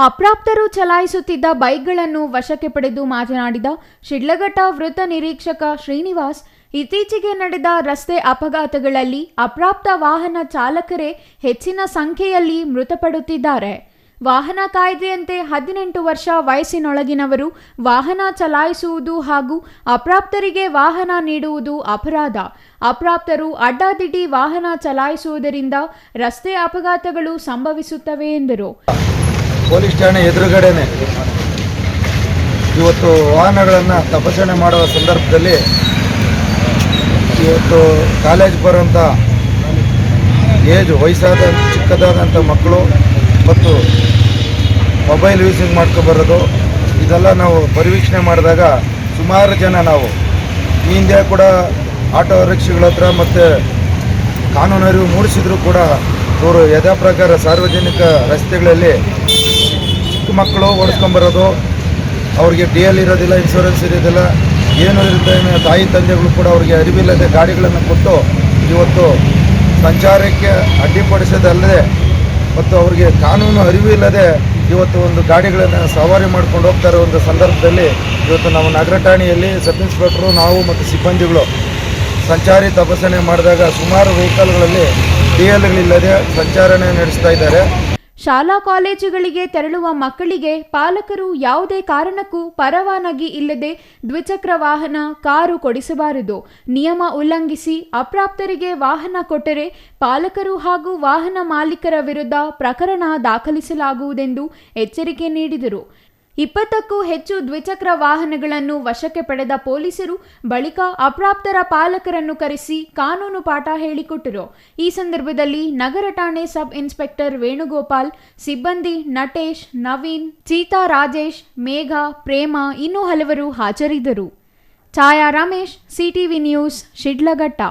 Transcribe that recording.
ಅಪ್ರಾಪ್ತರು ಚಲಾಯಿಸುತ್ತಿದ್ದ ಬೈಕ್ಗಳನ್ನು ವಶಕ್ಕೆ ಪಡೆದು ಮಾತನಾಡಿದ ಶಿಡ್ಲಘಟ್ಟ ವೃತ್ತ ನಿರೀಕ್ಷಕ ಶ್ರೀನಿವಾಸ್, ಇತ್ತೀಚೆಗೆ ನಡೆದ ರಸ್ತೆ ಅಪಘಾತಗಳಲ್ಲಿ ಅಪ್ರಾಪ್ತ ವಾಹನ ಚಾಲಕರೇ ಹೆಚ್ಚಿನ ಸಂಖ್ಯೆಯಲ್ಲಿ ಮೃತಪಡುತ್ತಿದ್ದಾರೆ. ವಾಹನ ಕಾಯ್ದೆಯಂತೆ 18 ವರ್ಷ ವಯಸ್ಸಿನೊಳಗಿನವರು ವಾಹನ ಚಲಾಯಿಸುವುದು ಹಾಗೂ ಅಪ್ರಾಪ್ತರಿಗೆ ವಾಹನ ನೀಡುವುದು ಅಪರಾಧ. ಅಪ್ರಾಪ್ತರು ಅಡ್ಡಾದಿಡ್ಡಿ ವಾಹನ ಚಲಾಯಿಸುವುದರಿಂದ ರಸ್ತೆ ಅಪಘಾತಗಳು ಸಂಭವಿಸುತ್ತವೆ ಎಂದರು. ಪೊಲೀಸ್ ಠಾಣೆ ಎದುರುಗಡೆನೆ ಇವತ್ತು ವಾಹನಗಳನ್ನು ತಪಾಸಣೆ ಮಾಡುವ ಸಂದರ್ಭದಲ್ಲಿ ಇವತ್ತು ಕಾಲೇಜ್ ಬರೋಂಥ ವಯಸ್ಸಾದ ಚಿಕ್ಕದಾದಂಥ ಮಕ್ಕಳು ಮತ್ತು ಮೊಬೈಲ್ ಯೂಸಿಂಗ್ ಮಾಡ್ಕೊಬರೋದು ಇದೆಲ್ಲ ನಾವು ಪರಿವೀಕ್ಷಣೆ ಮಾಡಿದಾಗ ಸುಮಾರು ಜನ ನಾವು ಈ ಹಿಂದೆ ಕೂಡ ಆಟೋ ರಿಕ್ಷಾಗಳ ಹತ್ರ ಮತ್ತು ಕಾನೂನು ಅರಿವು ಮೂಡಿಸಿದ್ರು ಕೂಡ ಅವರು ಯಥಾ ಪ್ರಕಾರ ಸಾರ್ವಜನಿಕ ರಸ್ತೆಗಳಲ್ಲಿ ಚಿಕ್ಕ ಮಕ್ಕಳು ಓಡಿಸ್ಕೊಂಬರೋದು, ಅವ್ರಿಗೆ DL ಇರೋದಿಲ್ಲ, ಇನ್ಶೂರೆನ್ಸ್ ಇರೋದಿಲ್ಲ, ಏನು ಇರುತ್ತೆ, ತಾಯಿ ತಂದೆಗಳು ಕೂಡ ಅವ್ರಿಗೆ ಅರಿವಿಲ್ಲದೆ ಗಾಡಿಗಳನ್ನು ಕೊಟ್ಟು ಇವತ್ತು ಸಂಚಾರಕ್ಕೆ ಅಡ್ಡಿಪಡಿಸೋದಲ್ಲದೆ ಮತ್ತು ಅವರಿಗೆ ಕಾನೂನು ಅರಿವಿಲ್ಲದೆ ಇವತ್ತು ಒಂದು ಗಾಡಿಗಳನ್ನು ಸವಾರಿ ಮಾಡ್ಕೊಂಡು ಹೋಗ್ತಾ ಇರೋ ಒಂದು ಸಂದರ್ಭದಲ್ಲಿ ಇವತ್ತು ನಾವು ನಗರ ಠಾಣೆಯಲ್ಲಿ ಸಬ್ ಇನ್ಸ್ಪೆಕ್ಟ್ರು ನಾವು ಮತ್ತು ಸಿಬ್ಬಂದಿಗಳು ಸಂಚಾರಿ ತಪಾಸಣೆ ಮಾಡಿದಾಗ ಸುಮಾರು ವೆಹಿಕಲ್ಗಳಲ್ಲಿ DLಗಳಿಲ್ಲದೆ ಸಂಚಾರನೆ ನಡೆಸ್ತಾ ಇದ್ದಾರೆ. ಶಾಲಾ ಕಾಲೇಜುಗಳಿಗೆ ತೆರಳುವ ಮಕ್ಕಳಿಗೆ ಪಾಲಕರು ಯಾವುದೇ ಕಾರಣಕ್ಕೂ ಪರವಾನಗಿ ಇಲ್ಲದೆ ದ್ವಿಚಕ್ರ ವಾಹನ, ಕಾರು ಕೊಡಿಸಬಾರದು. ನಿಯಮ ಉಲ್ಲಂಘಿಸಿ ಅಪ್ರಾಪ್ತರಿಗೆ ವಾಹನ ಕೊಟ್ಟರೆ ಪಾಲಕರು ಹಾಗೂ ವಾಹನ ಮಾಲೀಕರ ವಿರುದ್ಧ ಪ್ರಕರಣ ದಾಖಲಿಸಲಾಗುವುದೆಂದು ಎಚ್ಚರಿಕೆ ನೀಡಿದರು. 20ಕ್ಕೂ ಹೆಚ್ಚು ದ್ವಿಚಕ್ರ ವಾಹನಗಳನ್ನು ವಶಕ್ಕೆ ಪಡೆದ ಪೊಲೀಸರು ಬಳಿಕ ಅಪ್ರಾಪ್ತರ ಪಾಲಕರನ್ನು ಕರೆಸಿ ಕಾನೂನು ಪಾಠ ಹೇಳಿಕೊಟ್ಟರು. ಈ ಸಂದರ್ಭದಲ್ಲಿ ನಗರ ಠಾಣೆ ಸಬ್ ಇನ್ಸ್ಪೆಕ್ಟರ್ ವೇಣುಗೋಪಾಲ್, ಸಿಬ್ಬಂದಿ ನಟೇಶ್, ನವೀನ್, ಚೀತಾ, ರಾಜೇಶ್, ಮೇಘ, ಪ್ರೇಮ ಇನ್ನೂ ಹಲವರು ಹಾಜರಿದ್ದರು. ಛಾಯಾ ರಮೇಶ್, CTV ನ್ಯೂಸ್, ಶಿಡ್ಲಘಟ್ಟ.